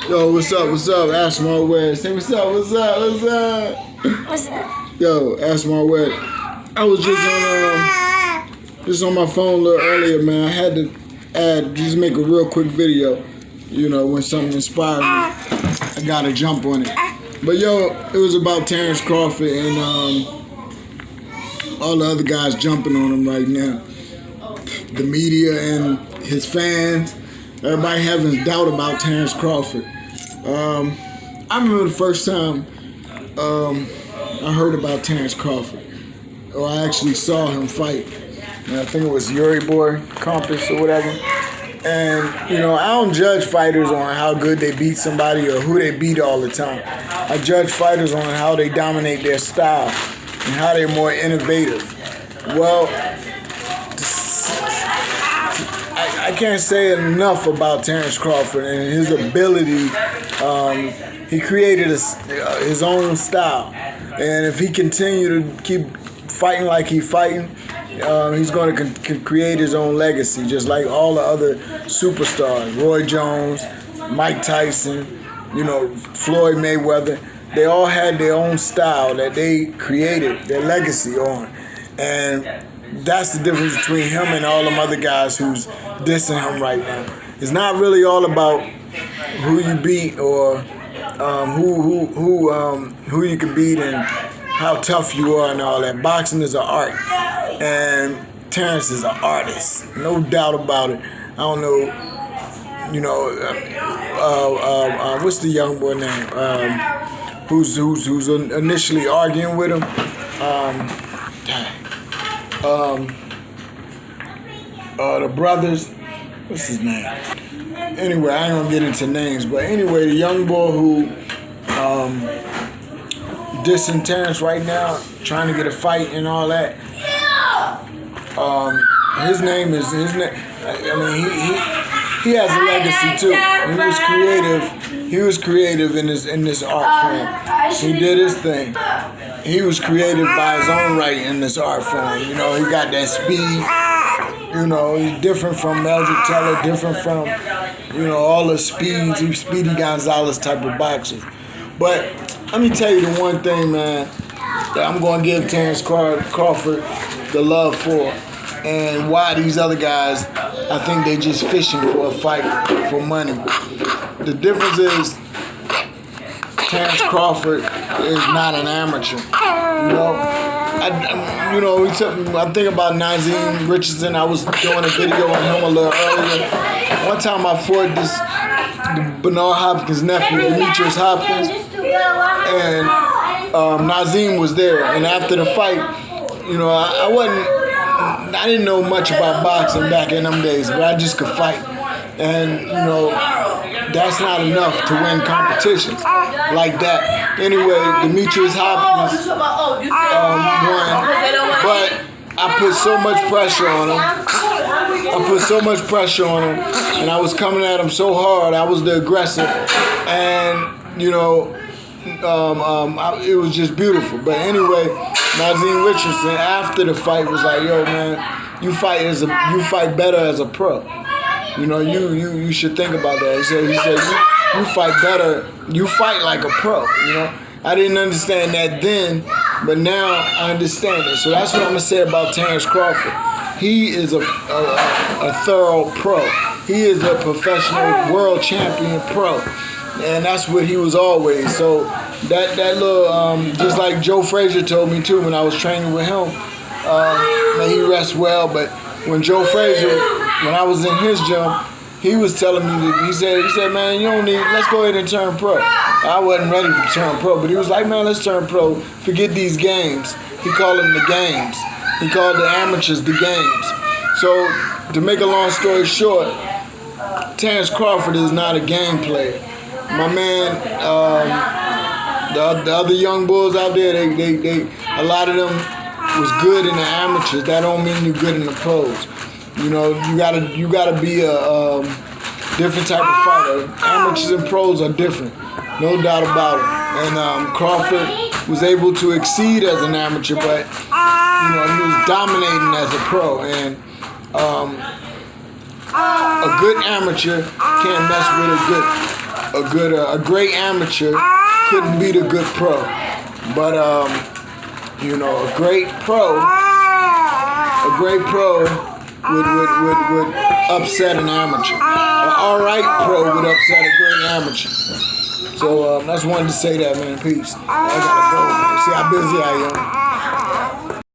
Yo, what's up? What's up? Ask my word. Say what's up? What's up? What's up? What's up? Yo, ask my word. I was just on my phone a little earlier, man. I had to just make a real quick video. You know, when something inspired me, I gotta jump on it. But yo, it was about Terence Crawford and all the other guys jumping on him right now. The media and his fans, everybody having doubt about Terence Crawford. I remember the first time I heard about Terence Crawford, or I actually saw him fight. And I think it was Yuri Boy Compass or whatever. And, you know, I don't judge fighters on how good they beat somebody or who they beat all the time. I judge fighters on how they dominate their style and how they're more innovative. Well, I can't say enough about Terence Crawford and his ability. He created his own style. And if he continued to keep fighting like he's fighting, he's going to create his own legacy, just like all the other superstars. Roy Jones, Mike Tyson, you know, Floyd Mayweather. They all had their own style that they created their legacy on. And that's the difference between him and all them other guys who's dissing him right now. It's not really all about who you beat or who you can beat and how tough you are and all that. Boxing is an art, and Terence is an artist, no doubt about it. I don't know, you know, what's the young boy name? Who's initially arguing with him? The brothers. What's his name? Anyway, I ain't gonna get into names, but anyway, the young boy who dissing Terence right now, trying to get a fight and all that. His name. I mean, he has a legacy too. He was creative in this art form. He did his thing. He was creative by his own right in this art form. You know, he got that speed. You know, he's different from Eldrick Teller, different from, you know, all the speeds. He's Speedy Gonzalez type of boxers. But let me tell you the one thing, man, that I'm going to give Terence Crawford the love for, and why these other guys, I think they just fishing for a fight for money. The difference is Terence Crawford is not an amateur. You know, I'm thinking about Nazeem Richardson. I was doing a video on him a little earlier. One time I fought Bernard Hopkins' nephew, Demetrius Hopkins, and Nazeem was there. And after the fight, you know, I didn't know much about boxing back in them days, but I just could fight. And, you know, that's not enough to win competitions like that. Anyway, Demetrius Hopkins won, but I put so much pressure on him. And I was coming at him so hard. I was the aggressor, and you know, it was just beautiful. But anyway, Nazeem Richardson after the fight was like, "Yo, man, you fight better as a pro. You know, you should think about that." He said you fight better. You fight like a pro. You know, I didn't understand that then, but now I understand it. So that's what I'm gonna say about Terence Crawford. He is a thorough pro. He is a professional world champion pro, and that's what he was always. So that little just like Joe Frazier told me too when I was training with him. May he rest well. But when Joe Frazier, when I was in his gym, he was telling me that he said, man, you don't need. Let's go ahead and turn pro. I wasn't ready to turn pro, but he was like, man, let's turn pro. Forget these games. He called them the games. He called the amateurs the games. So to make a long story short, Terence Crawford is not a game player. My man, the other young bulls out there, they a lot of them was good in the amateurs. That don't mean you're good in the pros. You know, you gotta be a different type of fighter. Amateurs and pros are different, no doubt about it. And Crawford was able to exceed as an amateur, but you know, he was dominating as a pro. And a good amateur can't mess with a great amateur couldn't beat a good pro. But you know, a great pro would upset an amateur. An alright pro would upset a great amateur. So I just wanted to say that, man. Peace. I gotta go, man. See how busy I am.